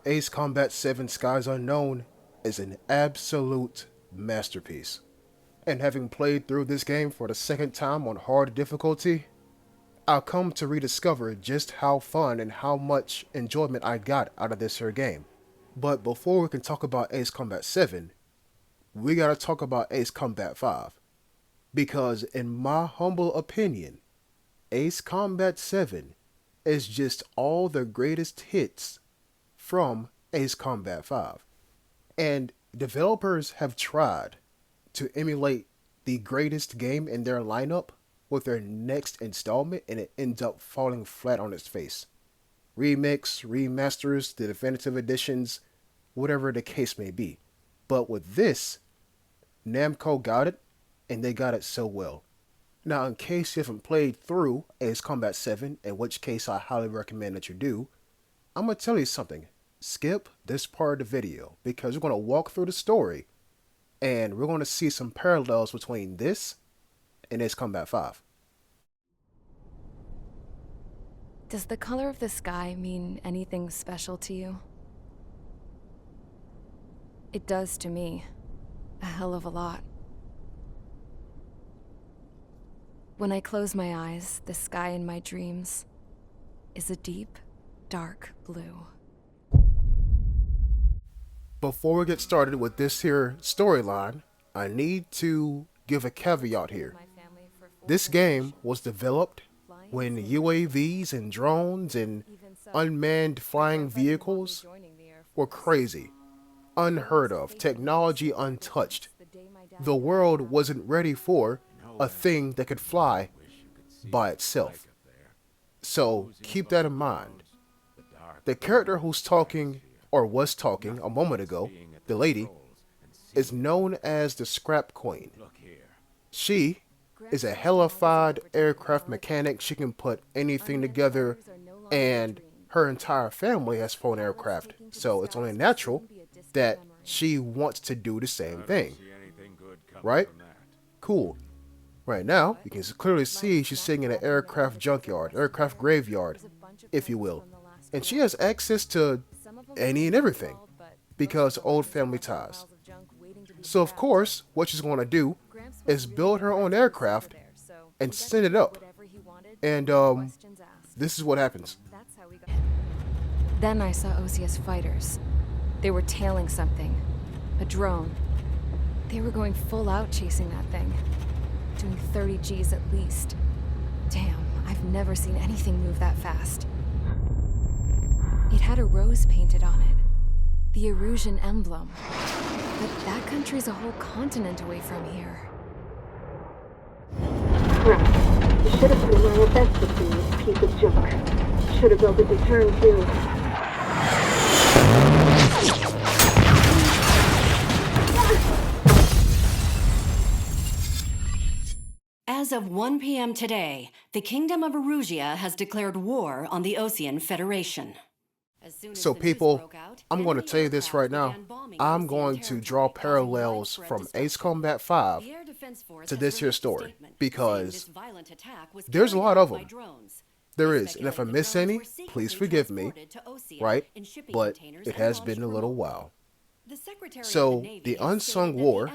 Ace Combat 7 Skies Unknown is an absolute masterpiece. And having played through this game for the second time on hard difficulty, I've come to rediscover just how fun and how much enjoyment I got out of this here game. But before we can talk about Ace Combat 7, we gotta talk about Ace Combat 5. Because in my humble opinion, Ace Combat 7 is just all the greatest hits from Ace Combat 5. And developers have tried to emulate the greatest game in their lineup with their next installment, and it ends up falling flat on its face. Remix, remasters, the definitive editions, whatever the case may be. But with this, Namco got it, and they got it so well. Now, in case you haven't played through Ace Combat 7, in which case I highly recommend that you do, I'm going to tell you something. Skip this part of the video, because we're going to walk through the story, and we're going to see some parallels between this and Ace Combat 5. Does the color of the sky mean anything special to you? It does to me. A hell of a lot. When I close my eyes, the sky in my dreams is a deep, dark blue. Before we get started with this here storyline, I need to give a caveat here. This game was developed when UAVs and drones and unmanned flying vehicles were crazy, unheard of, technology untouched. The world wasn't ready for a thing that could fly by itself. So keep that in mind. The character who's talking, or was talking a moment ago, the lady, is known as the Scrap Queen. She is a hellified aircraft mechanic. She can put anything together, and her entire family has flown aircraft, so it's only natural that she wants to do the same thing. Right? Cool. Right now, you can clearly see she's sitting in an aircraft junkyard, aircraft graveyard, if you will. And she has access to any and everything, because old family ties. So of course, what she's going to do is build her own aircraft and send it up. And this is what happens. Then I saw Osia's fighters. They were tailing something. A drone. They were going full out chasing that thing. Doing 30 Gs at least. Damn, I've never seen anything move that fast. It had a rose painted on it. The Erusian emblem. But that country's a whole continent away from here. Right. You should have put in my best with this piece of junk. Should have built a deterrent too. As of 1 p.m. today, the Kingdom of Erusia has declared war on the Osean Federation. So people, I'm going to tell you this right now. I'm going to draw parallels from Ace Combat 5 to this here story, because there's a lot of them. There is, and if I miss any, please forgive me, right? But it has been a little while. So the unsung war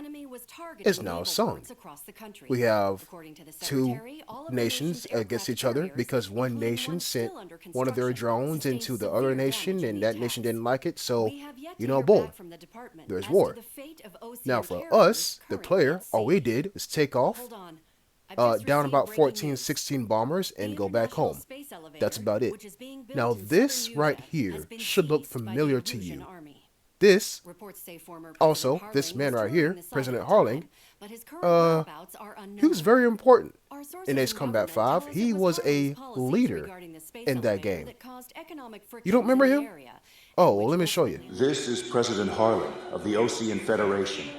is now sung. We have two nations against each other because one nation sent one of their drones into the other nation, and that nation didn't like it, so, you know, boom, there's war. Now for us, the player, all we did is take off, down about 14, 16 bombers and go back home. That's about it. Now this right here should look familiar to you. This, also, this man right here, President Harling, he was very important in Ace Combat 5. He was a leader in that game. You don't remember him? Oh, well, let me show you. This is President Harling of the Osean Federation.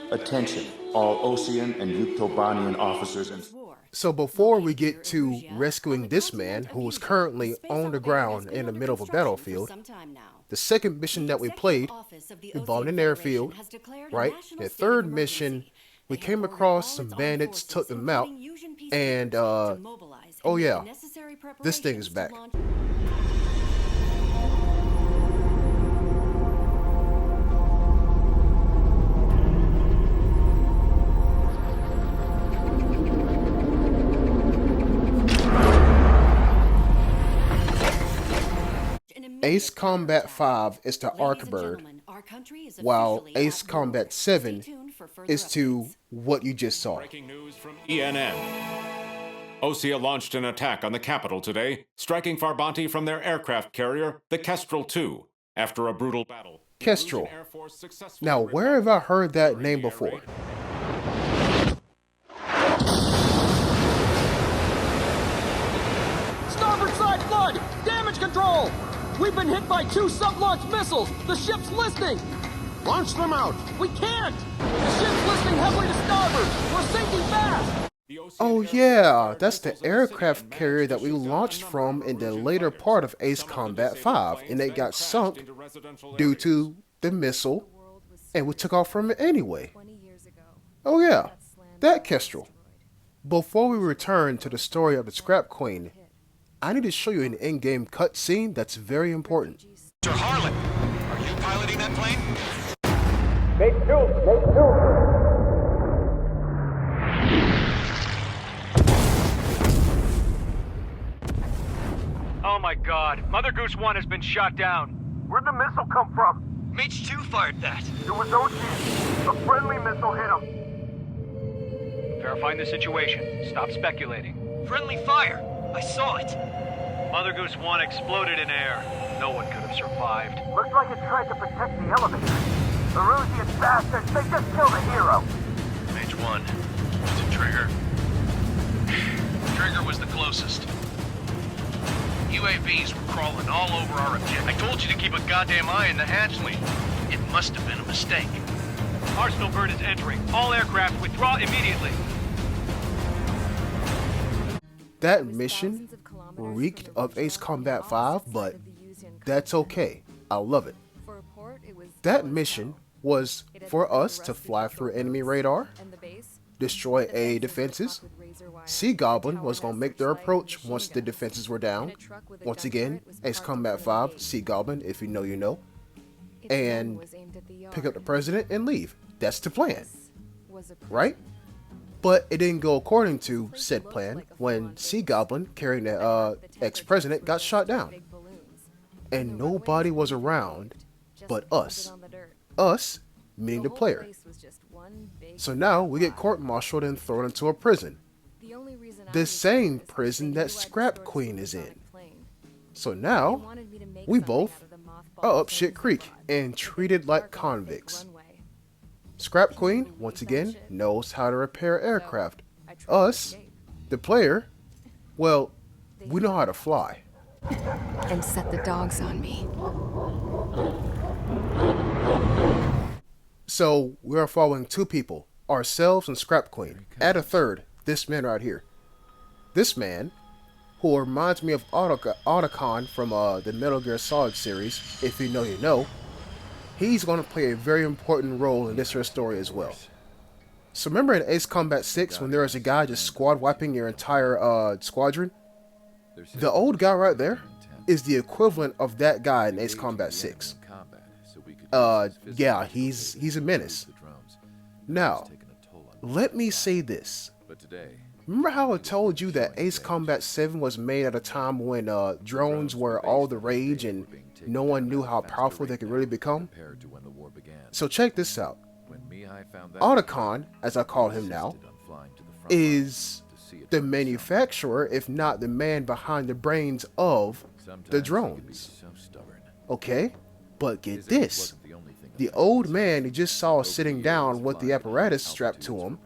Attention, all Osean and Yuktobanian officers and... So before we get to rescuing this man, who is currently on the ground in the middle of a battlefield, the second mission that we played involved an airfield, right? The third mission, we came across some bandits, took them out, and, oh yeah, this. This thing is back. Necessary preparations to launch. This thing is back. Cool. Right now, you can clearly see she's sitting in an aircraft junkyard, aircraft graveyard, if you will. And Ace Combat 5 is to Arkbird, while Ace Combat 7 is to what you just saw. Breaking news from ENN. Osea launched an attack on the capital today, striking Farbanti from their aircraft carrier, the Kestrel II, after a brutal battle. Kestrel. Now, where have I heard that name before? Starboard side flood! Damage control! We've been hit by 2 sub-launch missiles! The ship's listing! Launch them out! We can't! The ship's listing heavily to starboard! We're sinking fast! Oh yeah, that's the aircraft carrier that we launched from in the later part of Ace Combat 5, and it got sunk due to the missile, and we took off from it anyway. Oh yeah, that Kestrel. Before we return to the story of the Scrap Queen, I need to show you an in-game cutscene that's very important. Mr. Harlan, are you piloting that plane? Make two! Oh my god, Mother Goose 1 has been shot down. Where'd the missile come from? Mage 2 fired that. It was Ocean. A friendly missile hit him. Verifying the situation. Stop speculating. Friendly fire. I saw it. Mother Goose 1 exploded in air. No one could have survived. Looks like it tried to protect the elevator. The Rusian bastards, they just killed a hero. Mage 1. Was it Trigger? Trigger was the closest. UAVs were crawling all over our objective. I told you to keep a goddamn eye in the hatchling. It must have been a mistake. Arsenal bird is entering. All aircraft withdraw immediately. That mission reeked of Ace Combat 5, but that's okay. I love it. That mission was for us to fly through enemy radar, destroy AA defenses. Sea Goblin was going to make their approach once the defenses were down. Once again, Ace Combat 5, Sea Goblin, if you know, you know. And pick up the president and leave. That's the plan. Right? But it didn't go according to said plan when Sea Goblin, carrying the ex-president, got shot down. And nobody was around but us. Us, meaning the player. So now we get court-martialed and thrown into a prison. The same prison that Scrap Queen is in. So now, we both are up shit creek and treated like convicts. Scrap Queen, once again, knows how to repair aircraft. Us, the player, well, we know how to fly. And set the dogs on me. So we are following 2 people, ourselves and Scrap Queen. Add a third, this man right here. This man, who reminds me of Otacon from the Metal Gear Solid series, if you know, you know, he's going to play a very important role in this here story as well. So remember in Ace Combat 6 when there was a guy just squad wiping your entire squadron? The old guy right there is the equivalent of that guy in Ace Combat 6. Yeah, he's a menace. Now, let me say this. Remember how I told you that Ace Combat 7 was made at a time when drones were all the rage and no one knew how powerful they could really become? So check this out. Otacon, as I call him now, is the manufacturer, if not the man behind the brains of the drones. Okay, but get this. The old man you just saw sitting down with the apparatus strapped to him,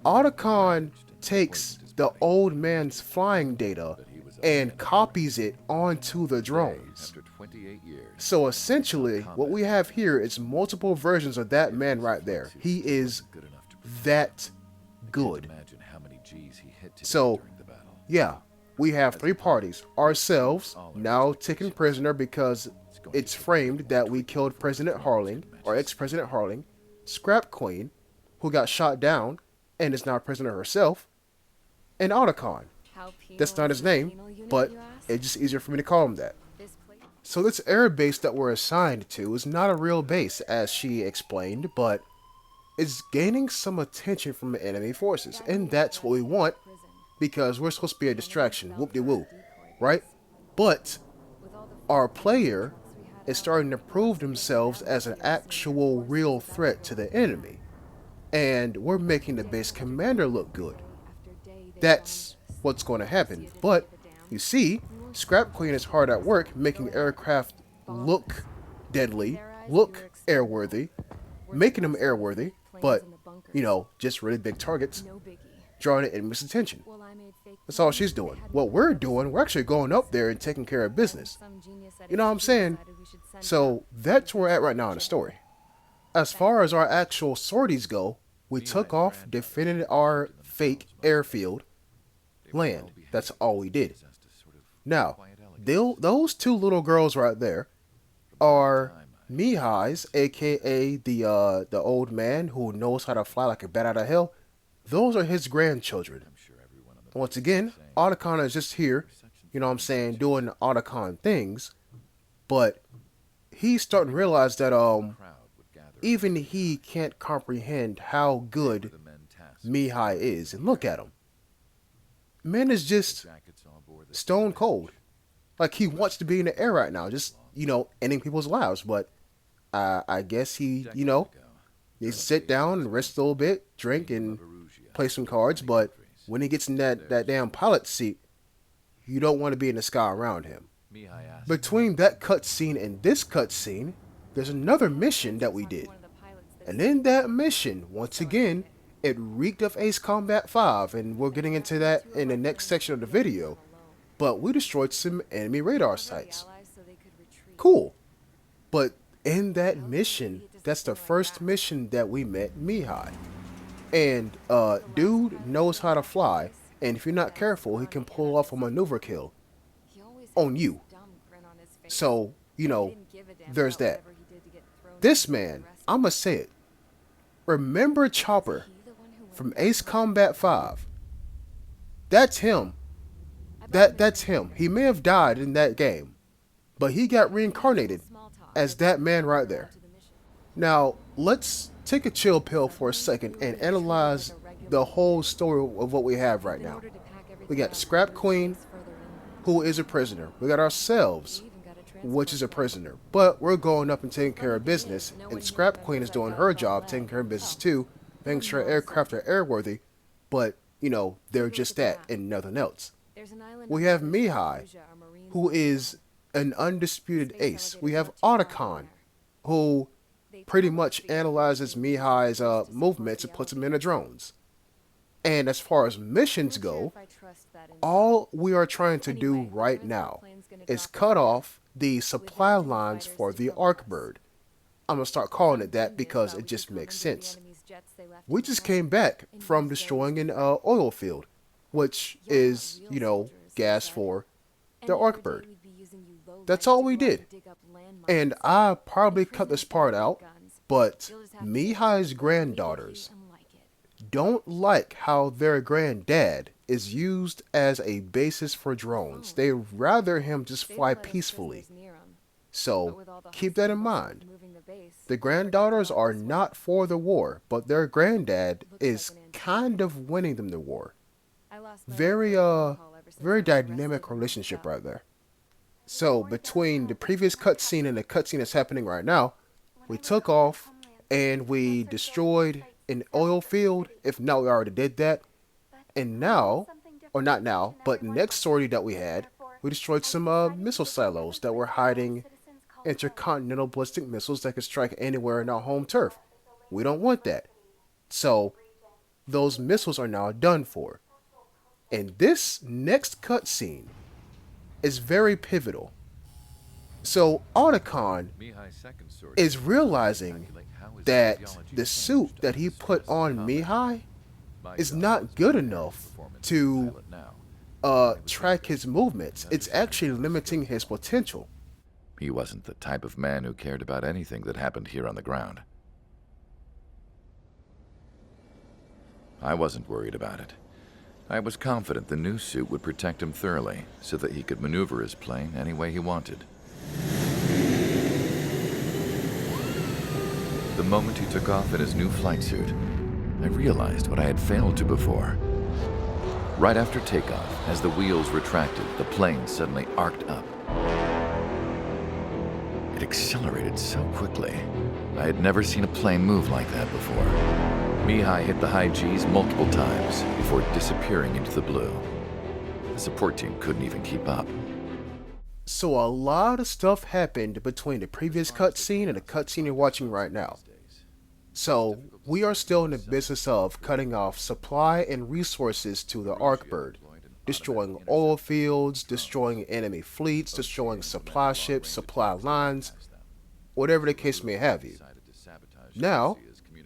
Otacon takes the old man's flying data and copies it onto the drones. So essentially, what we have here is multiple versions of that man right there. He is that good. So, yeah, we have 3 parties. Ourselves, now taken prisoner because it's framed that we killed President Harling, or ex-President Harling, Scrap Queen, who got shot down and is now a prisoner herself, and Otacon. That's not his name, but it's just easier for me to call him that. So this air base that we're assigned to is not a real base, as she explained, but it's gaining some attention from the enemy forces, and that's what we want, because we're supposed to be a distraction, whoop-de-woo, right? But our player is starting to prove themselves as an actual real threat to the enemy. And we're making the base commander look good. That's what's going to happen. But you see, Scrap Queen is hard at work making aircraft look deadly, look airworthy, making them airworthy, but, you know, just really big targets, drawing the enemy's attention. That's all she's doing. What we're doing, we're actually going up there and taking care of business. You know what I'm saying? So that's where we're at right now in the story. As far as our actual sorties go, we took off, defended our fake airfield land. That's all we did. Now, those two little girls right there are Mihai's, aka the old man who knows how to fly like a bat out of hell. Those are his grandchildren. Once again, Otacon is just here, you know what I'm saying, doing Otacon things, but he's starting to realize that even he can't comprehend how good Mihai is. And look at him. Man is just stone cold. Like he wants to be in the air right now, just, you know, ending people's lives. But I guess he, you know, needs to sit down and rest a little bit, drink and play some cards. But when he gets in that damn pilot seat, you don't want to be in the sky around him. Between that cutscene and this cutscene, there's another mission that we did. And in that mission, once again, it reeked of Ace Combat 5, and we're getting into that in the next section of the video. But we destroyed some enemy radar sites. Cool. But in that mission, that's the first mission that we met Mihai. And dude knows how to fly, and if you're not careful, he can pull off a maneuver kill on you. So, you know, there's that. This man, I'ma say it. Remember Chopper from Ace Combat 5? That's him. That's him. He may have died in that game, but he got reincarnated as that man right there. Now, let's take a chill pill for a second and analyze the whole story of what we have right now. We got Scrap Queen, who is a prisoner. We got ourselves, which is a prisoner. But we're going up and taking care of business, and Scrap Queen is doing her job, taking care of business too, making sure aircraft are airworthy, but, you know, they're just that and nothing else. We have Mihai, who is an undisputed ace. We have Otacon, who pretty much analyzes Mihai's movements and puts them in the drones. And as far as missions go, all we are trying to do right now is cut off the supply lines for the Arcbird. I'm going to start calling it that because it just makes sense. We just came back from destroying an oil field, which is, you know, gas for the Arcbird. That's all we did. And I probably cut this part out, but Mihai's granddaughters don't like how their granddad is used as a basis for drones. They rather him just fly peacefully. So keep that in mind. The granddaughters are not for the war, but their granddad is kind of winning them the war. Very dynamic relationship right there. So between the previous cutscene and the cutscene that's happening right now, we took off and we destroyed an oil field. If not, we already did that. And now, or not now, but next sortie that we had, we destroyed some missile silos that were hiding intercontinental ballistic missiles that could strike anywhere in our home turf. We don't want that. So those missiles are now done for. And this next cutscene is very pivotal. So Otacon is realizing that the suit that he put on Mihai is not good enough to track his movements. It's actually limiting his potential. He wasn't the type of man who cared about anything that happened here on the ground. I wasn't worried about it. I was confident the new suit would protect him thoroughly so that he could maneuver his plane any way he wanted. The moment he took off in his new flight suit, I realized what I had failed to before. Right after takeoff, as the wheels retracted, the plane suddenly arced up. It accelerated so quickly. I had never seen a plane move like that before. Mihai hit the high G's multiple times before disappearing into the blue. The support team couldn't even keep up. So a lot of stuff happened between the previous cutscene and the cutscene you're watching right now. So we are still in the business of cutting off supply and resources to the Arkbird, destroying oil fields, destroying enemy fleets, destroying supply ships, supply lines, whatever the case may have you. Now,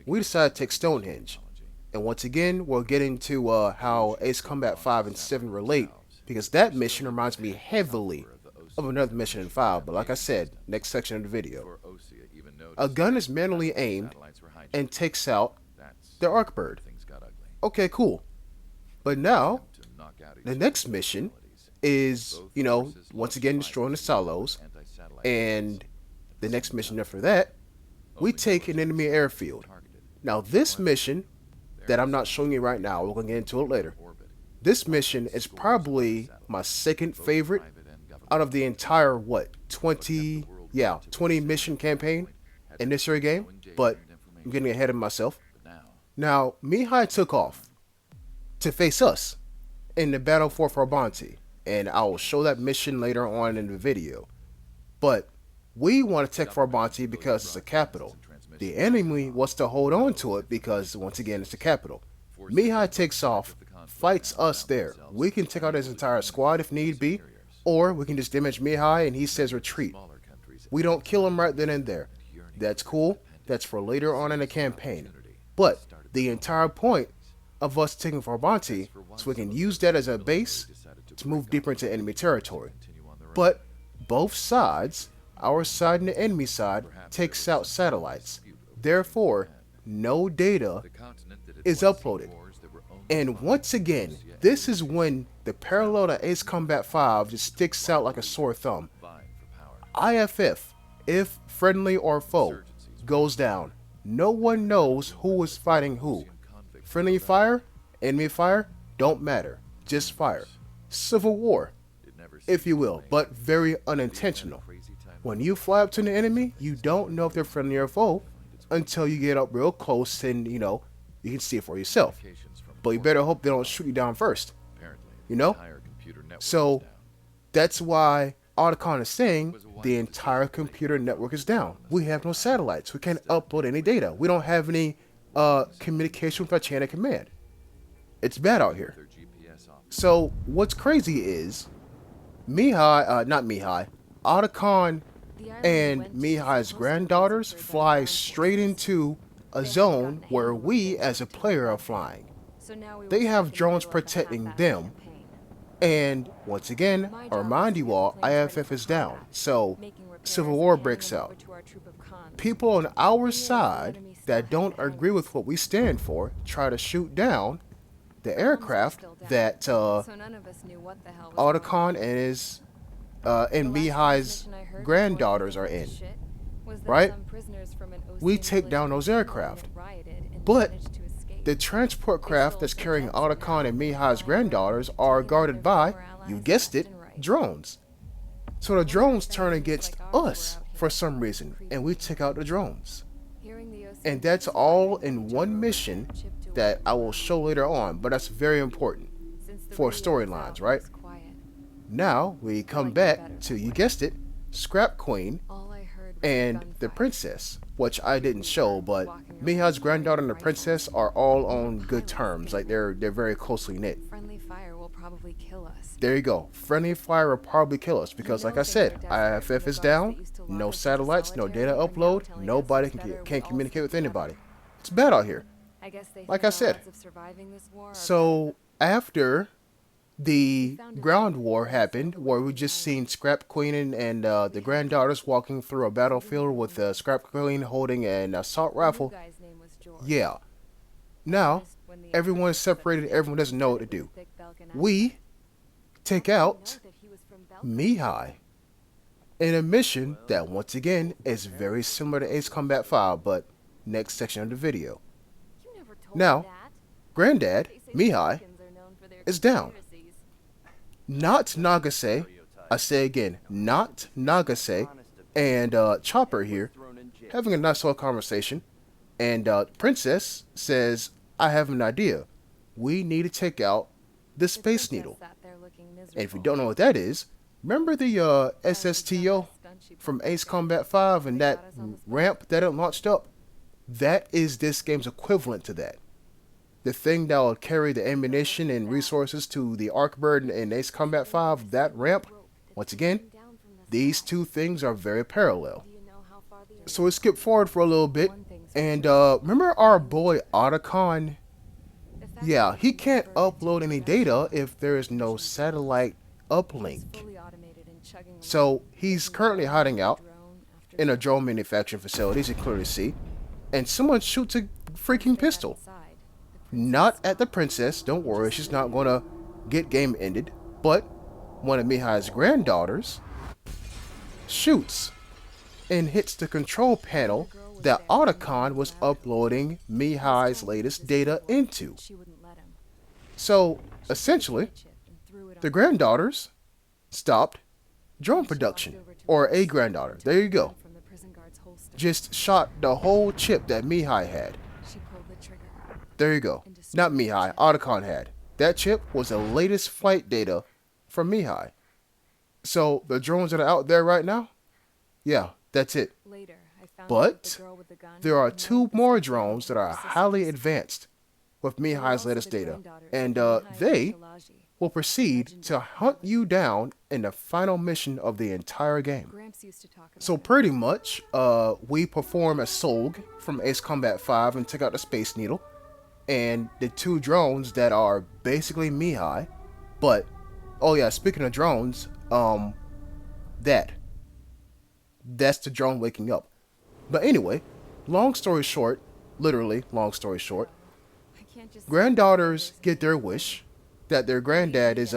we decided to take Stonehenge. And once again, we'll get into how Ace Combat 5 and 7 relate, because that mission reminds me heavily of another mission in 5, but like I said, next section of the video. A gun is manually aimed and takes out the Arkbird. Okay, cool. But now, the next mission is, once again destroying the silos, and the next mission after that, we take an enemy airfield. Now this mission, that I'm not showing you right now, we're going to get into it later. This mission is probably my second favorite out of the entire, 20 mission campaign in this here game, but I'm getting ahead of myself. Now, Mihai took off to face us in the battle for Farbanti, and I will show that mission later on in the video. But we want to take Farbanti because it's a capital. The enemy wants to hold on to it because, once again, it's the capital. Mihai takes off, fights us there. We can take out his entire squad if need be, or we can just damage Mihai and he says retreat. We don't kill him right then and there. That's cool. That's for later on in the campaign. But the entire point of us taking Farbanti so we can use that as a base to move deeper into enemy territory. But both sides, our side and the enemy side, takes out satellites. Therefore, no data is uploaded. And once again, this is when the parallel to Ace Combat 5 just sticks out like a sore thumb. IFF, if friendly or foe, goes down. No one knows who is fighting who. Friendly fire, enemy fire, don't matter. Just fire. Civil war, if you will, but very unintentional. When you fly up to the enemy, you don't know if they're friendly or foe until you get up real close and, you can see it for yourself. But you better hope they don't shoot you down first. So that's why Otacon is saying the entire computer network is down. We have no satellites. We can't upload any data. We don't have any communication with our chain of command. It's bad out here. So what's crazy is Otacon and Mihai's granddaughters fly straight into a zone where we as a player are flying. They have drones protecting them. And once again, I remind you all, IFF is down. So civil war breaks out. People on our side that don't agree with what we stand for try to shoot down the aircraft that Otacon and his and Mihai's granddaughters are in, right? We take down those aircraft, but the transport craft that's carrying Otacon and Mihai's granddaughters are guarded by, you guessed it, drones. So the drones turn against us for some reason, and we take out the drones. And that's all in one mission that I will show later on, but that's very important for storylines, right? Now we come back to, you guessed it, Scrap Queen and the princess, which I didn't show, but Mihai's granddaughter and the princess are all on good terms. Like they're very closely knit. Friendly fire will probably kill us. There you go. Friendly fire will probably kill us because, like I said, IFF is down. No satellites, no data upload. Nobody can communicate with anybody. It's bad out here. Like I said. So after the ground war happened, where we just seen Scrap Queen and the granddaughters walking through a battlefield with Scrap Queen holding an assault rifle. Yeah. Now, everyone is separated. Everyone doesn't know what to do. We take out Mihai in a mission that, once again, is very similar to Ace Combat 5, but next section of the video. Now, Granddad, Mihai, is down. Not Nagase, I say again, not Nagase, and Chopper here having a nice little conversation, and Princess says, I have an idea. We need to take out the Space Needle. And if you don't know what that is, remember the SSTO from Ace Combat 5 and that ramp that it launched up? That is this game's equivalent to that. The thing that will carry the ammunition and resources to the Arcbird in Ace Combat 5, that ramp, once again, these two things are very parallel. So we skip forward for a little bit, and remember our boy Otacon? Yeah, he can't upload any data if there is no satellite uplink. So he's currently hiding out in a drone manufacturing facility, as you clearly see, and someone shoots a freaking pistol. Not at the princess, don't worry, she's not gonna get game ended, but one of Mihai's granddaughters shoots and hits the control panel that Otacon was uploading Mihai's latest data into. So, essentially, the granddaughters stopped drone production, or a granddaughter, there you go. Just shot the whole chip that Mihai had. There you go. Not Mihai, Otacon had. That chip was the latest flight data from Mihai. So, the drones that are out there right now, yeah, that's it. But there are two more drones that are highly advanced with Mihai's latest data, and they will proceed to hunt you down in the final mission of the entire game. So pretty much, we perform a Solg from Ace Combat 5 and take out the Space Needle, and the two drones that are basically Mihai, but, oh yeah, speaking of drones, that's the drone waking up. But anyway, long story short, literally long story short, granddaughters get their wish that their granddad is,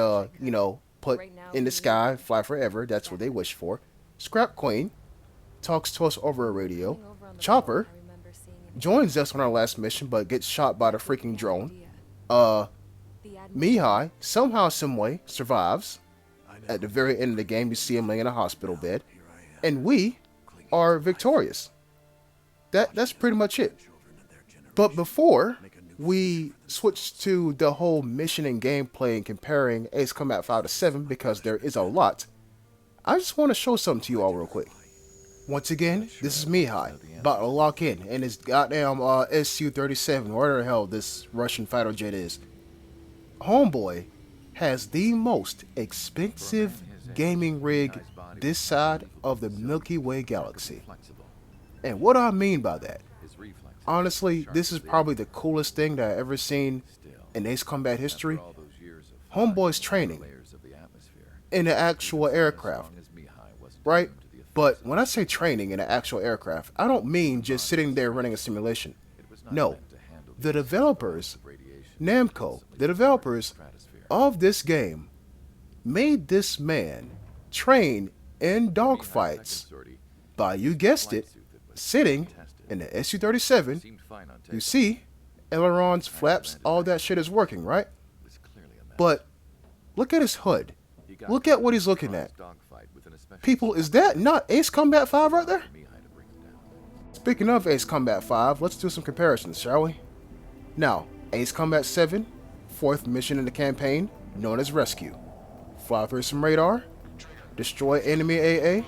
put in the sky, fly forever. That's what they wish for. Scrap Queen talks to us over a radio. Chopper joins us on our last mission, but gets shot by the freaking drone. Mihai, somehow, someway, survives. At the very end of the game, you see him laying in a hospital bed. And we are victorious. That's pretty much it. But before we switch to the whole mission and gameplay and comparing Ace Combat 5 to 7, because there is a lot, I just want to show something to you all real quick. Once again, this is Mihai, about to lock in his goddamn Su-37, where the hell this Russian fighter jet is. Homeboy has the most expensive gaming rig this side of the Milky Way galaxy. And what do I mean by that? Honestly, this is probably the coolest thing that I've ever seen in Ace Combat history. Homeboy's training in an actual aircraft, right? But when I say training in an actual aircraft, I don't mean just sitting there running a simulation. No, the developers, Namco, the developers of this game, made this man train in dogfights by, you guessed it, sitting in the Su-37. You see, ailerons, flaps, all that shit is working, right? But look at his hood. Look at what he's looking at. People, is that not Ace Combat 5 right there? Speaking of Ace Combat 5, let's do some comparisons, shall we? Now, Ace Combat 7, 4th mission in the campaign, known as Rescue. Fly through some radar, destroy enemy AA,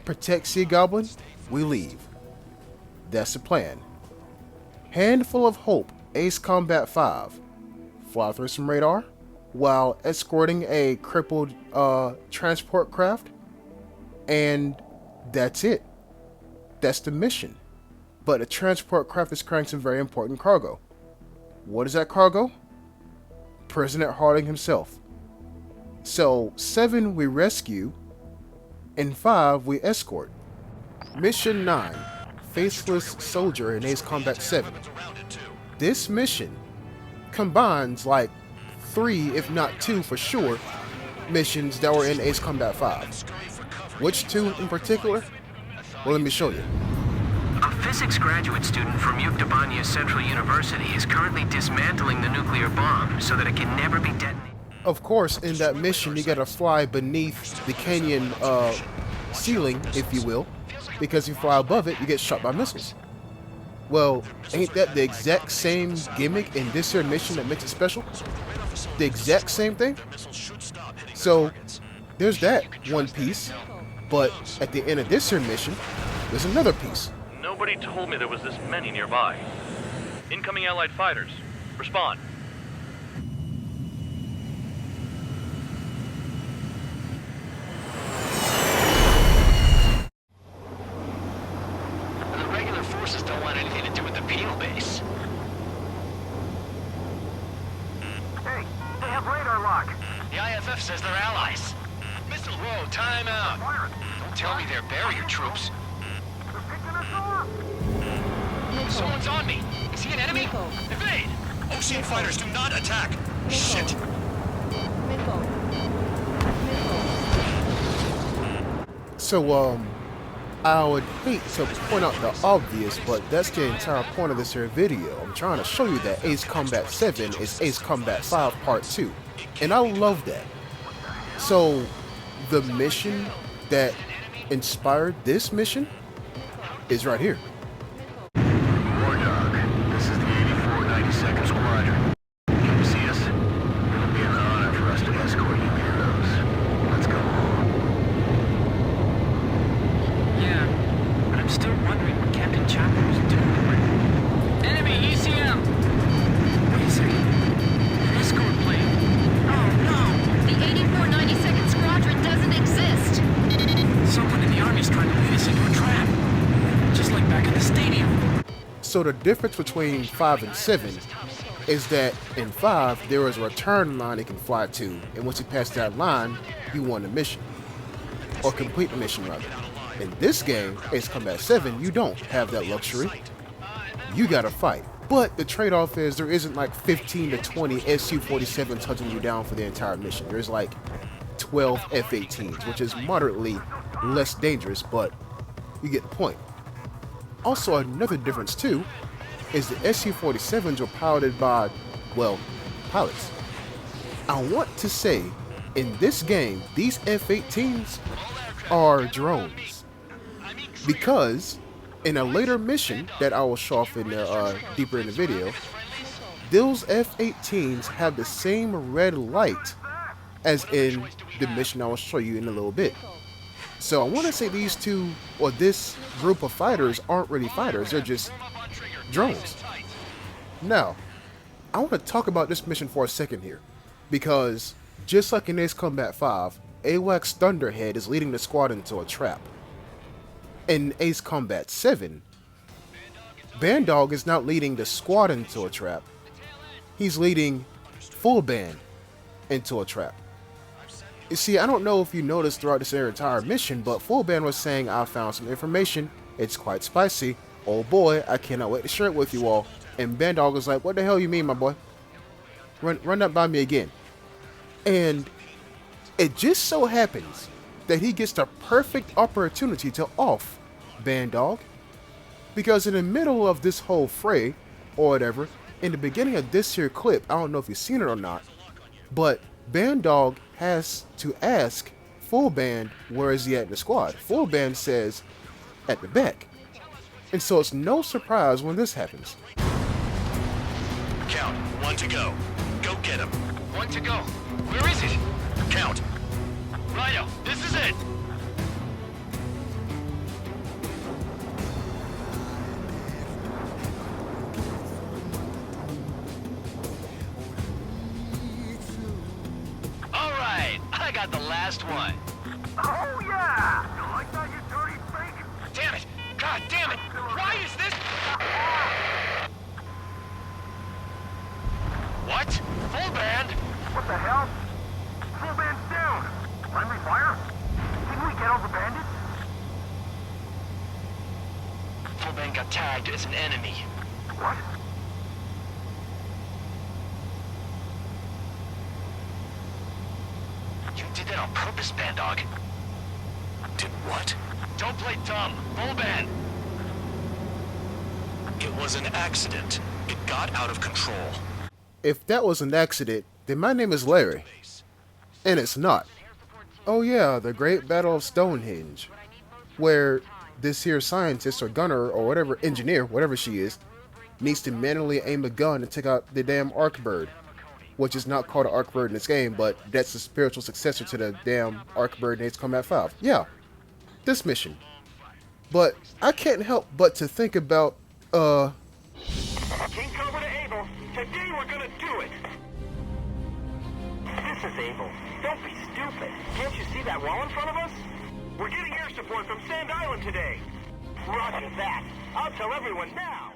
protect Sea Goblin, we leave. That's the plan. Handful of Hope, Ace Combat 5. Fly through some radar while escorting a crippled transport craft, and that's it. That's the mission. But the transport craft is carrying some very important cargo. What is that cargo? President Harding himself. So 7 we rescue, and 5 we escort. Mission 9, Faceless Soldier in Ace Combat 7. This mission combines like 3, if not 2 for sure, missions that were in Ace Combat 5. Which 2 in particular? Well, let me show you. A physics graduate student from Yuktobania Central University is currently dismantling the nuclear bomb so that it can never be detonated. Of course, in that mission, you gotta fly beneath the canyon ceiling, if you will, because if you fly above it, you get shot by missiles. Well, ain't that the exact same gimmick in this here mission that makes it special? The exact same thing? So, there's that one piece, but at the end of this here mission, there's another piece. Nobody told me there was this many nearby. Incoming Allied fighters. Respond. The regular forces don't want anything to do with the Peel base. Hey, they have radar lock. The IFF says they're allies. Missile, whoa, time out. Don't tell me they're barrier troops. They're picking us off. Someone's on me. Is he an enemy? Evade! Ocean fighters do not attack! Shit! So, I would hate to point out the obvious, but that's the entire point of this here video. I'm trying to show you that Ace Combat 7 is Ace Combat 5 Part 2. And I love that. So, the mission that inspired this mission is right here. War Dog, this is the 8492nd Squadron. Can you see us? It'll be an honor for us to escort you heroes. Let's go home. Yeah, but I'm still wondering what Captain Chopper was doing. Enemy ECM! Wait a second. An escort plane. Oh no! The 8492nd Squadron doesn't exist! Someone in the Army's trying to lead us into a trap. Just like back in the stadium. So the difference between 5 and 7 is that in 5, there is a return line it can fly to, and once you pass that line, you won the mission. Or complete the mission, rather. In this game, Ace Combat 7, you don't have that luxury. You gotta fight. But the trade-off is there isn't like 15 to 20 Su-47s hunting you down for the entire mission. There's like 12 F-18s, which is moderately less dangerous, but you get the point. Also, another difference too is the Su-47s were piloted by, well, pilots. I want to say, in this game, these F-18s are drones. Because, in a later mission that I will show off in deeper in the video, those F-18s have the same red light as in the mission I will show you in a little bit. So I want to say these two, or this group of fighters, aren't really fighters, they're just drones. Now, I want to talk about this mission for a second here, because just like in Ace Combat 5, AWACS Thunderhead is leading the squad into a trap. In Ace Combat 7, Bandog is not leading the squad into a trap, he's leading Full Band into a trap. You see, I don't know if you noticed throughout this entire mission, but Full Band was saying, I found some information, it's quite spicy, oh boy, I cannot wait to share it with you all. And Bandog was like, what the hell you mean, my boy? Run that by me again. And it just so happens that he gets the perfect opportunity to off Bandog. Because in the middle of this whole fray, or whatever, in the beginning of this here clip, I don't know if you've seen it or not, but Bandog has to ask Full Band where is he at in the squad. Full Band says at the back. And so it's no surprise when this happens. Count, 1 to go. Go get him. 1 to go. Where is it? Count. Righto, this is it. All right, I got the last one. Oh, yeah! You like that, you dirty fake? Damn it! God damn it! Why is this? What? Full Band? What the hell? Full band's down! Friendly fire? Didn't we get all the bandits? Full Band got tagged as an enemy. What? You did that on purpose, Bandog. Did what? Don't play dumb. Full Band. It was an accident. It got out of control. If that was an accident, then my name is Larry. And it's not. Oh yeah, the Great Battle of Stonehenge. Where this here scientist or gunner or whatever, engineer, whatever she is, needs to manually aim a gun and take out the damn Arc Bird, which is not called an Arc Bird in this game, but that's the spiritual successor to the damn Arc Bird in Ace Combat 5. Yeah, this mission. But I can't help but to think about, King Cobra to Able. Today we're gonna do it. This is Able. Don't be stupid. Can't you see that wall in front of us? We're getting air support from Sand Island today. Roger that. I'll tell everyone now.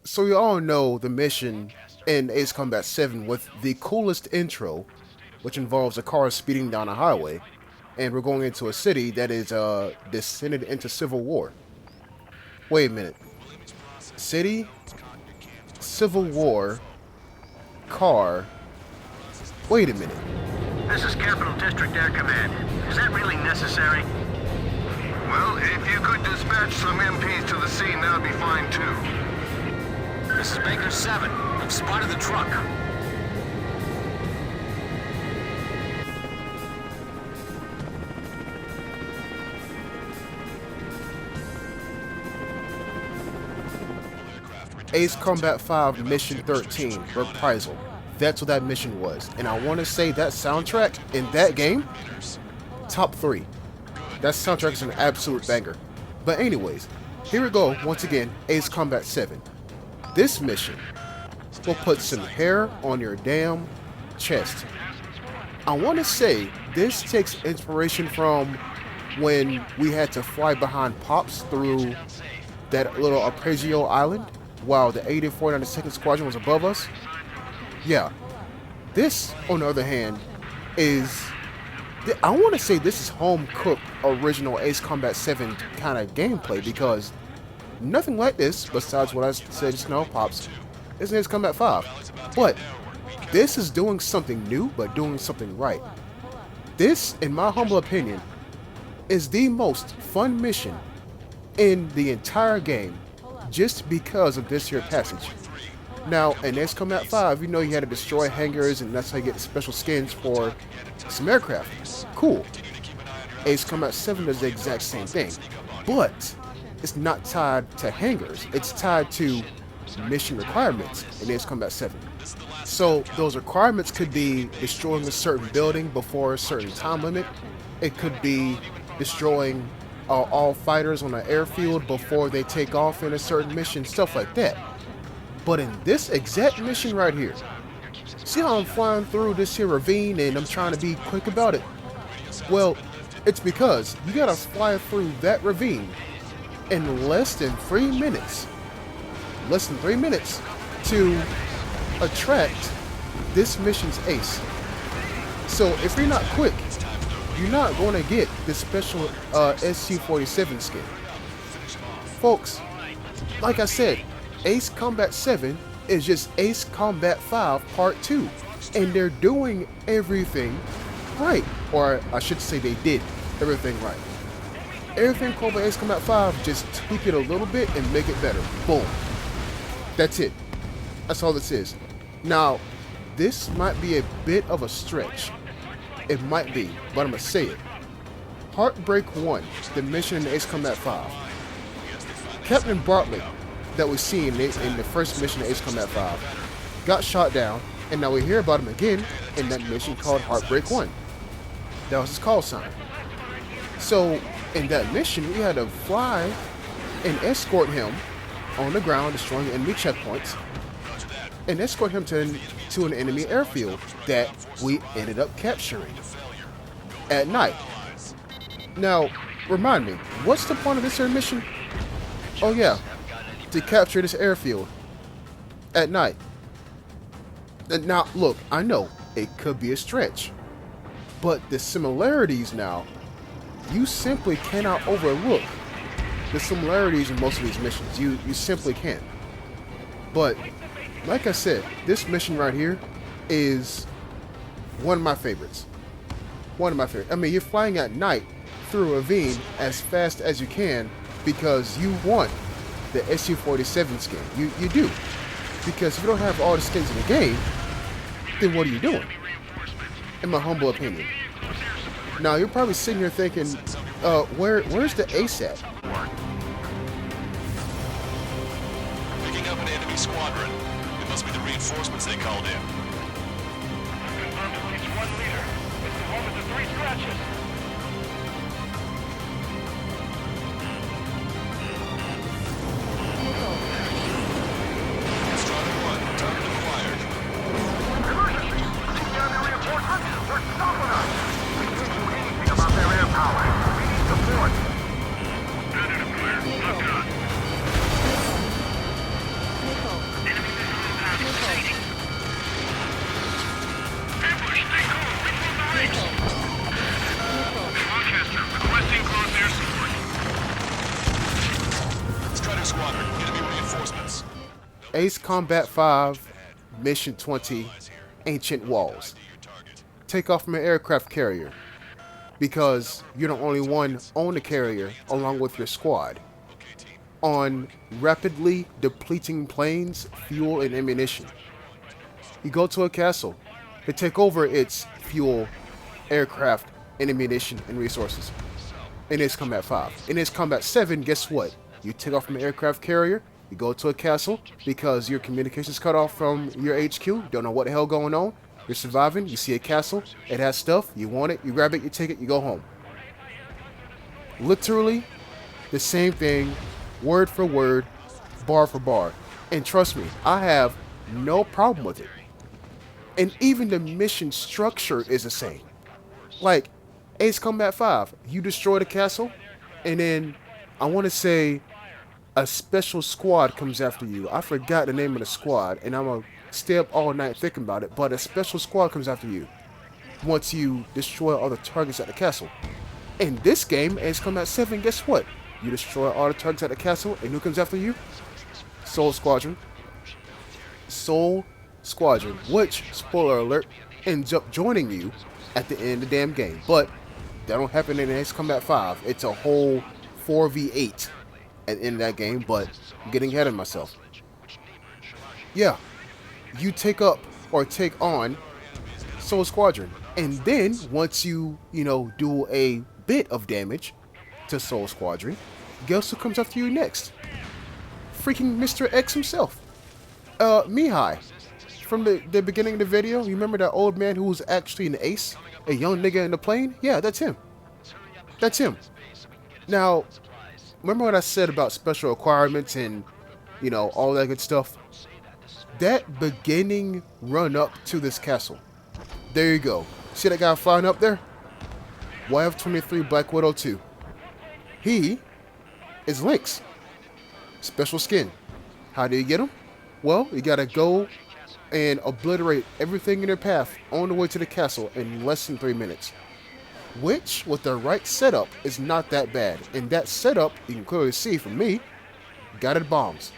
So you all know the mission in Ace Combat 7 with the coolest intro, which involves a car speeding down a highway, and we're going into a city that is descended into civil war. Wait a minute. City, civil war, car. Wait a minute. This is Capital District Air Command. Is that really necessary? Well, if you could dispatch some MPs to the scene, that would be fine too. This is Baker 7. I've spotted the truck. Ace Combat 5 Mission 13, Reprisal. That's what that mission was. And I want to say that soundtrack in that game, top 3. That soundtrack is an absolute banger. But anyways, here we go once again, Ace Combat 7. This mission will put some hair on your damn chest. I want to say this takes inspiration from when we had to fly behind Pops through that little Arpeggio Island while the 84th and 92nd Squadron was above us. Yeah. This, on the other hand, is... I want to say this is home-cooked original Ace Combat 7 kind of gameplay, because nothing like this, besides what I said just now, Pops, is in Ace Combat 5. But this is doing something new, but doing something right. This, in my humble opinion, is the most fun mission in the entire game, just because of this here passage. Now, in Ace Combat 5, you know you had to destroy hangars, and that's how you get the special skins for some aircraft. Cool. Ace Combat 7 does the exact same thing, but it's not tied to hangars. It's tied to mission requirements in Ace Combat 7. So those requirements could be destroying a certain building before a certain time limit. It could be destroying all fighters on an airfield before they take off in a certain mission, stuff like that. But in this exact mission right here, see how I'm flying through this here ravine and I'm trying to be quick about it? Well, it's because you gotta fly through that ravine in less than 3 minutes. Less than 3 minutes to attract this mission's ace. So if you're not quick, you're not going to get this special SC-47 skin. Folks, like I said, Ace Combat 7 is just Ace Combat 5 Part 2. And they're doing everything right. Or I should say they did everything right. Everything called by Ace Combat 5, just tweak it a little bit and make it better. Boom. That's it. That's all this is. Now, this might be a bit of a stretch. It might be, but I'm going to say it. Heartbreak 1, the mission in Ace Combat 5. Captain Bartlett, that we see in the first mission of Ace Combat 5, got shot down, and now we hear about him again in that mission called Heartbreak 1. That was his call sign. So, in that mission, we had to fly and escort him on the ground, destroying enemy checkpoints, and escort him to an enemy airfield that we ended up capturing at night. Now, remind me, what's the point of this mission? Oh yeah, to capture this airfield at night. Now, look, I know it could be a stretch, but the similarities now, you simply cannot overlook the similarities in most of these missions. You simply can't. But like I said, this mission right here is one of my favorites. One of my favorites. I mean, you're flying at night through a ravine as fast as you can because you want the SU-47 skin. You do. Because if you don't have all the skins in the game, then what are you doing? In my humble opinion. Now, you're probably sitting here thinking, where's the ace at? enemy squadron. It must be the reinforcements they called in. Confirmed at least one leader. It's the one with the 3 scratches. Strider 1, target acquired. Emergency! These enemy reinforcements! They're stopping us! We can't do anything about their air power. We need support. Strider Squadron, enemy reinforcements. Ace Combat 5, Mission 20, Ancient Walls. Take off from an aircraft carrier, because you're the only one on the carrier along with your squad. On rapidly depleting planes, fuel, and ammunition. You go to a castle to take over its fuel, aircraft, and ammunition and resources. In Ace Combat 5. In Ace Combat 7, guess what? You take off from an aircraft carrier, you go to a castle because your communications cut off from your HQ, don't know what the hell going on, you're surviving, you see a castle, it has stuff, you want it, you grab it, you take it, you go home. Literally the same thing, word for word, bar for bar. And trust me, I have no problem with it. And even the mission structure is the same. Like, Ace Combat 5, you destroy the castle, and then, I want to say, a special squad comes after you. I forgot the name of the squad, and I'm going to stay up all night thinking about it, but a special squad comes after you once you destroy all the targets at the castle. In this game, Ace Combat 7, guess what? You destroy all the targets at the castle, and who comes after you? Soul Squadron. Soul Squadron, which, spoiler alert, ends up joining you at the end of the damn game. But that don't happen in Ace Combat 5. It's a whole 4v8 at the end of that game, but I'm getting ahead of myself. Yeah, you take up or take on Soul Squadron, and then once you do a bit of damage to Soul Squadron, guess who comes after you next? Freaking Mr. X himself, Mihai. From the beginning of the video, you remember that old man who was actually an ace, a young nigga in the plane? Yeah, that's him. That's him. Now, remember what I said about special requirements and all that good stuff? That beginning run up to this castle. There you go. See that guy flying up there? YF-23 Black Widow 2. He is Lynx. Special skin. How do you get him? Well, you gotta go and obliterate everything in your path on the way to the castle in less than 3 minutes. Which, with the right setup, is not that bad. And that setup, you can clearly see from me, guided bombs.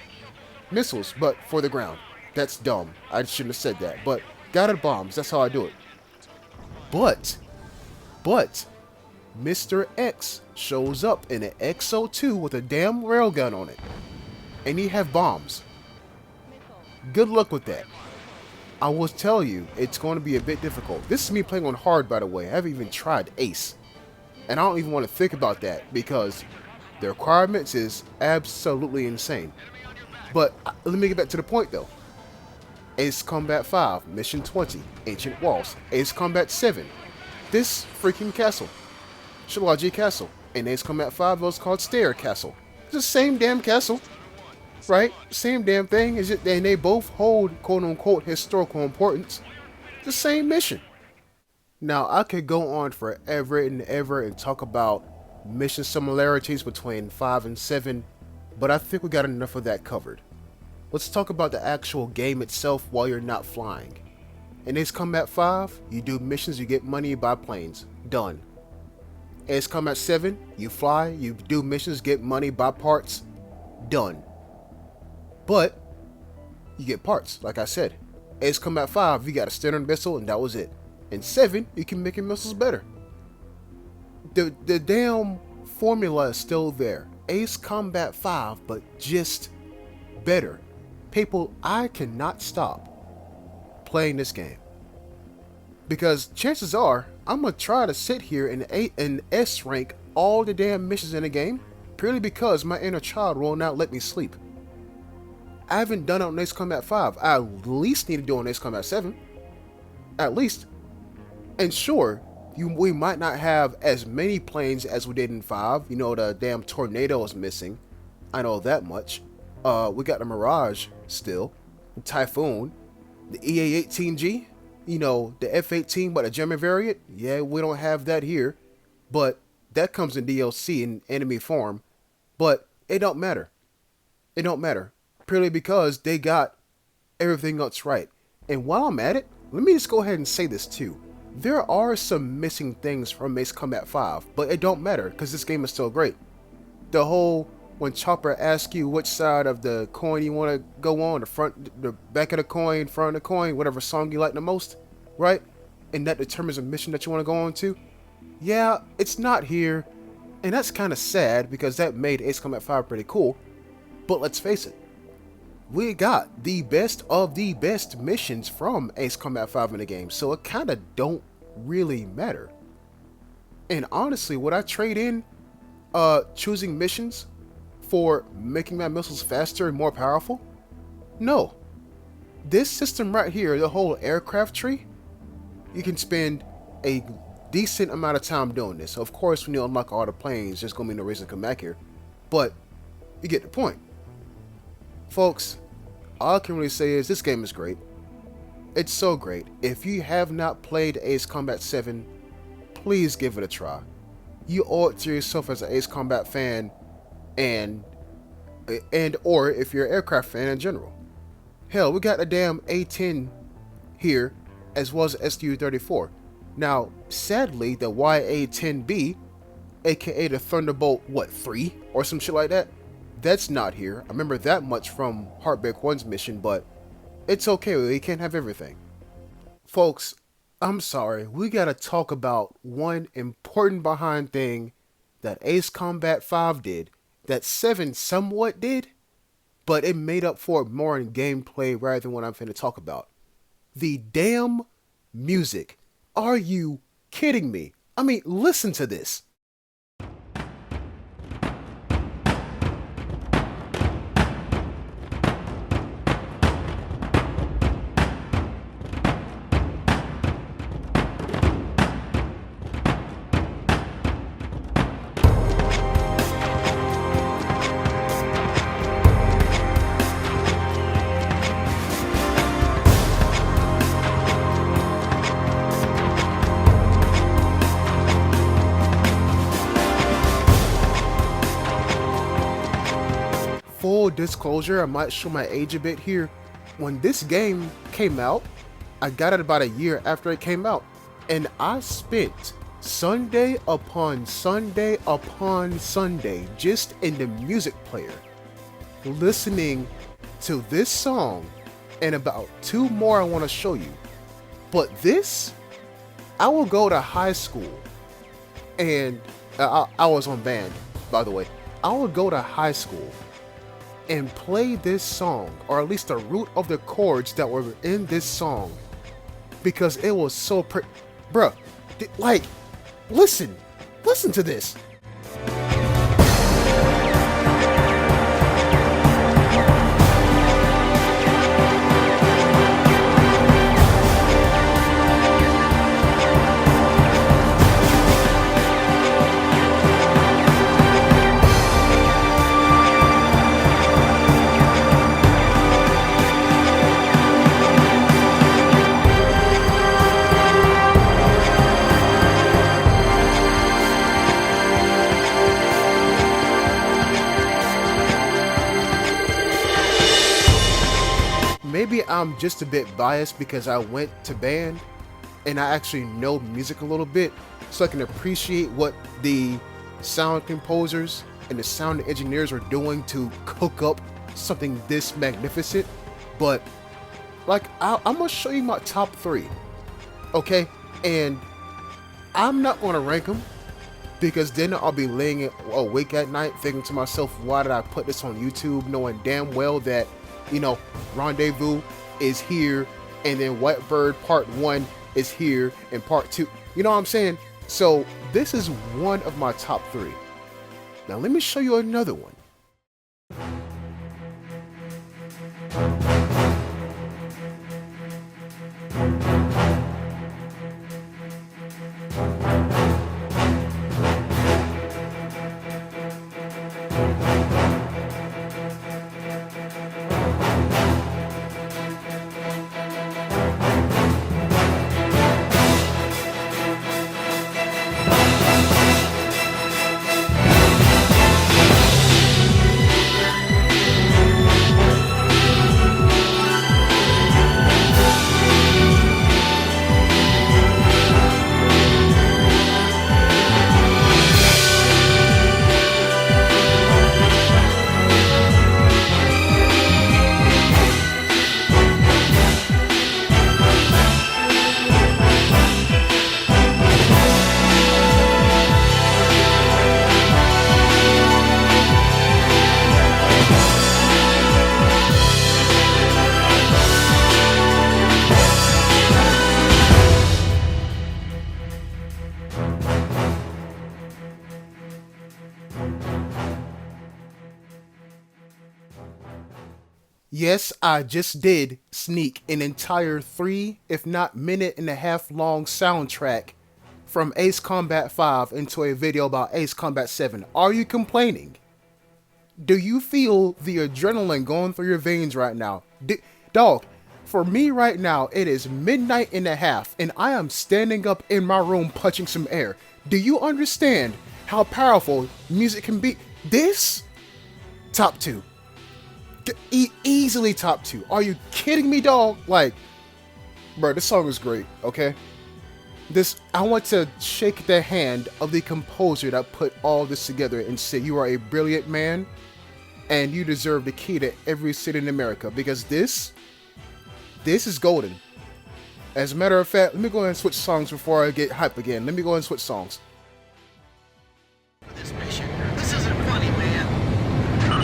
Missiles, but for the ground. That's dumb. I shouldn't have said that. But guided bombs, that's how I do it. But, Mr. X shows up in an XO2 with a damn railgun on it. And he have bombs. Good luck with that. I will tell you, it's going to be a bit difficult. This is me playing on hard, by the way. I haven't even tried Ace. And I don't even want to think about that because the requirements is absolutely insane. But let me get back to the point though. Ace Combat 5, Mission 20, Ancient Walls. Ace Combat 7, this freaking castle. Shalaji Castle. In Ace Combat 5, it was called Stair Castle. It's the same damn castle. Right? Same damn thing. And they both hold quote-unquote historical importance. The same mission. Now, I could go on forever and ever and talk about mission similarities between 5 and 7, but I think we got enough of that covered. Let's talk about the actual game itself while you're not flying. In Ace Combat 5, you do missions, you get money, you buy planes. Done. Ace Combat 7, you fly, you do missions, get money, buy parts. Done. But you get parts, like I said. Ace Combat 5, you got a standard missile, and that was it. In 7, you can make your missiles better. The damn formula is still there. Ace Combat 5, but just better. People, I cannot stop playing this game. Because chances are, I'm going to try to sit here and S rank all the damn missions in the game, purely because my inner child will not let me sleep. I haven't done it on Ace Combat 5. I at least need to do it on Ace Combat 7. At least. And sure, we might not have as many planes as we did in 5. You know, the damn Tornado is missing. I know that much. We got the Mirage still. The Typhoon. The EA-18G. You know, the F-18, but a German variant. Yeah, we don't have that here. But that comes in DLC in enemy form. But it don't matter. It don't matter. Purely because they got everything else right. And while I'm at it, let me just go ahead and say this too. There are some missing things from Ace Combat 5, but it don't matter because this game is still great. The whole, when Chopper asks you which side of the coin you want to go on, the front, the back of the coin, front of the coin, whatever song you like the most, right? And that determines a mission that you want to go on to. Yeah, it's not here. And that's kind of sad because that made Ace Combat 5 pretty cool. But let's face it. We got the best of the best missions from Ace Combat 5 in the game, so it kind of don't really matter. And honestly, would I trade in choosing missions for making my missiles faster and more powerful? No. This system right here, the whole aircraft tree, you can spend a decent amount of time doing this. Of course, when you unlock all the planes, there's going to be no reason to come back here. But you get the point. Folks, all I can really say is this game is great. It's so great. If you have not played Ace Combat 7, please give it a try. You owe it to yourself as an Ace Combat fan and or if you're an aircraft fan in general. Hell, we got a damn A-10 here as well as STU-34. Now, sadly, the YA-10B, aka the Thunderbolt, 3 or some shit like that, that's not here. I remember that much from Heartbreak 1's mission, but it's okay, we can't have everything. Folks, I'm sorry, we gotta talk about one important behind thing that Ace Combat 5 did, that 7 somewhat did, but it made up for it more in gameplay rather than what I'm finna talk about. The damn music. Are you kidding me? I mean, listen to this. Full disclosure, I might show my age a bit here. When this game came out, I got it about a year after it came out, and I spent Sunday upon Sunday upon Sunday just in the music player listening to this song and about 2 more I want to show you. But this, I will go to high school, and I was on band, by the way. I would go to high school and play this song, or at least the root of the chords that were in this song, because it was so bruh, like, listen to this. Maybe I'm just a bit biased because I went to band and I actually know music a little bit, so I can appreciate what the sound composers and the sound engineers are doing to cook up something this magnificent. But like, I'm gonna show you my top 3, okay? And I'm not gonna rank them because then I'll be laying awake at night thinking to myself, why did I put this on YouTube, knowing damn well that, you know, Rendezvous is here, and then Whitebird Part 1 is here, and Part 2, you know what I'm saying? So this is one of my top 3. Now let me show you another one. Yes, I just did sneak an entire 3, if not minute-and-a-half long soundtrack from Ace Combat 5 into a video about Ace Combat 7. Are you complaining? Do you feel the adrenaline going through your veins right now? Dog, for me right now, it is midnight and a half, and I am standing up in my room punching some air. Do you understand how powerful music can be? This? Top 2. Easily top 2. Are you kidding me, dog? Like, bro, this song is great, okay? I want to shake the hand of the composer that put all this together and say you are a brilliant man and you deserve the key to every city in America, because this is golden. As a matter of fact, let me go ahead and switch songs before I get hype again. Let me go ahead and switch songs. This mission, this isn't funny, man.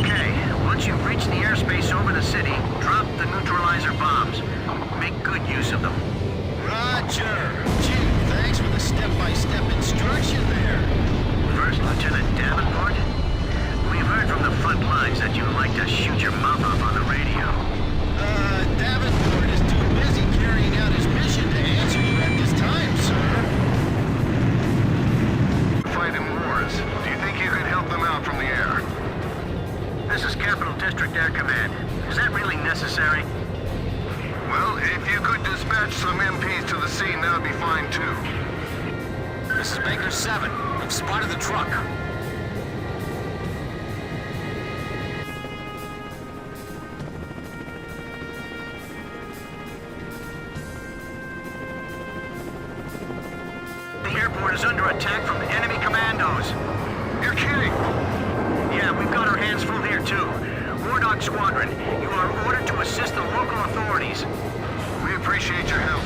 Okay, once you've reached the airspace over the city, drop the neutralizer bombs. Make good use of them. Roger. Gee, thanks for the step-by-step instruction there. First Lieutenant Davenport, we've heard from the front lines that you like to shoot your mouth off on the radio. Davenport is too busy carrying out his mission to answer you at this time, sir. Fighting wars. Do you think you could help them out from the air? This is Capital District Air Command. Is that really necessary? Well, if you could dispatch some MPs to the scene, that would be fine too. This is Baker 7. I've spotted the truck. The airport is under attack from enemy commandos. You're kidding! Yeah, we've got our hands full here too. War Dog Squadron, you are ordered to assist the local authorities. We appreciate your help.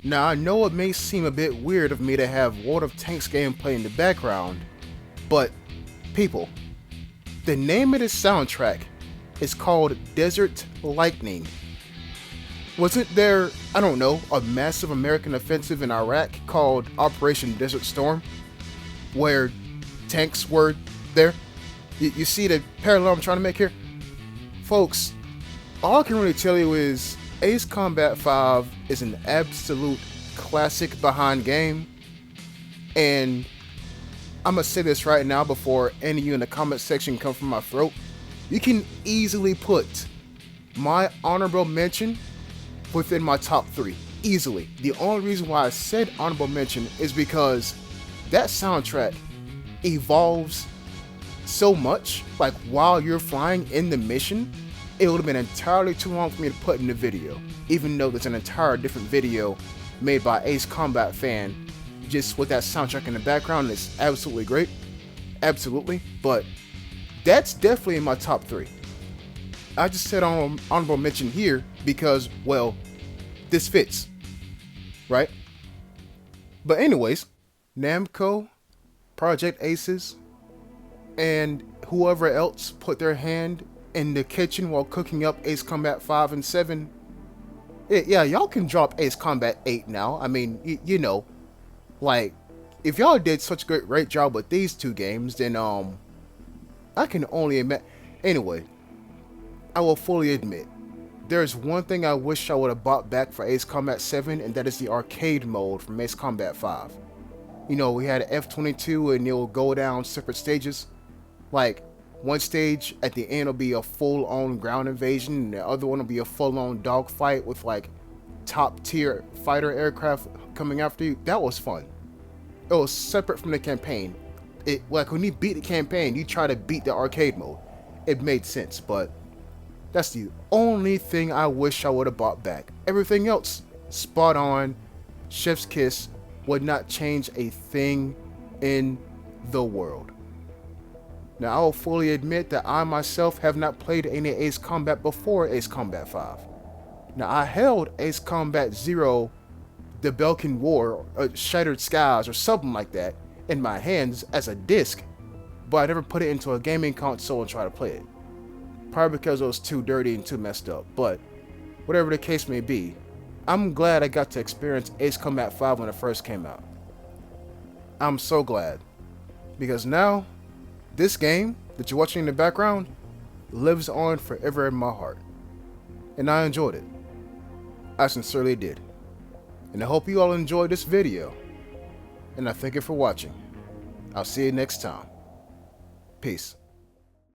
Now, I know it may seem a bit weird of me to have World of Tanks gameplay in the background, but people, the name of this soundtrack is called Desert Lightning. Wasn't there, I don't know, a massive American offensive in Iraq called Operation Desert Storm, where tanks were there? You see the parallel I'm trying to make here? Folks, all I can really tell you is Ace Combat 5 is an absolute classic behind game, and I'm gonna say this right now before any of you in the comment section come from my throat. You can easily put my honorable mention within my top 3, easily. The only reason why I said honorable mention is because that soundtrack evolves so much. Like, while you're flying in the mission, it would have been entirely too long for me to put in the video, even though there's an entire different video made by Ace Combat fan just with that soundtrack in the background. It's absolutely great, absolutely, but that's definitely in my top 3. I just said honorable mention here because, well, this fits, right? But anyways, Namco, Project Aces, and whoever else put their hand in the kitchen while cooking up Ace Combat 5 and 7. Yeah, y'all can drop Ace Combat 8 now. I mean, you know, like, if y'all did such a great job with these 2 games, then I can only admit. Anyway, I will fully admit, there's one thing I wish I would have bought back for Ace Combat 7, and that is the arcade mode from Ace Combat 5. You know, we had F-22 and it'll go down separate stages. Like, one stage at the end will be a full-on ground invasion, and the other one will be a full-on dogfight with like top-tier fighter aircraft coming after you. That was fun. It was separate from the campaign. It, like, when you beat the campaign, you try to beat the arcade mode. It made sense, but that's the only thing I wish I would have bought back. Everything else, spot on, chef's kiss, would not change a thing in the world. Now, I will fully admit that I myself have not played any Ace Combat before Ace Combat 5. Now, I held Ace Combat 0, The Belkin War, or Shattered Skies, or something like that, in my hands as a disc, but I never put it into a gaming console and tried to play it. Probably because it was too dirty and too messed up, but whatever the case may be, I'm glad I got to experience Ace Combat 5 when it first came out. I'm so glad, because now, this game that you're watching in the background lives on forever in my heart. And I enjoyed it. I sincerely did. And I hope you all enjoyed this video. And I thank you for watching. I'll see you next time. Peace.